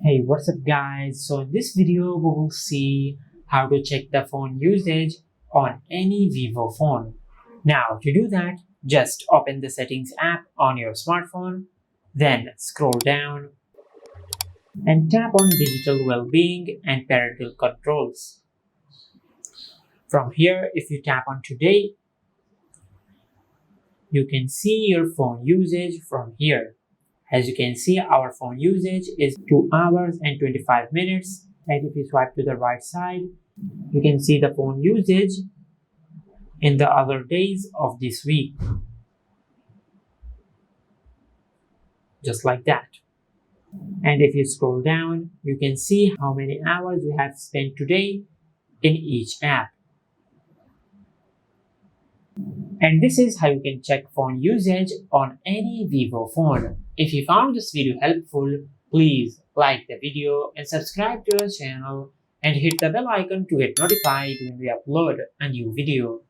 Hey, what's up guys? So in this video we will see how to check the phone usage on any Vivo phone. Now to do that, just open the settings app on your smartphone, then scroll down and tap on digital well-being and parental controls. From here, if you tap on today, you can see your phone usage from here. As you can see, our phone usage is 2 hours and 25 minutes. And if you swipe to the right side, you can see the phone usage in the other days of this week. Just like that. And if you scroll down, you can see how many hours you have spent today in each app. And this is how you can check phone usage on any Vivo phone. If you found this video helpful, please like the video and subscribe to our channel and hit the bell icon to get notified when we upload a new video.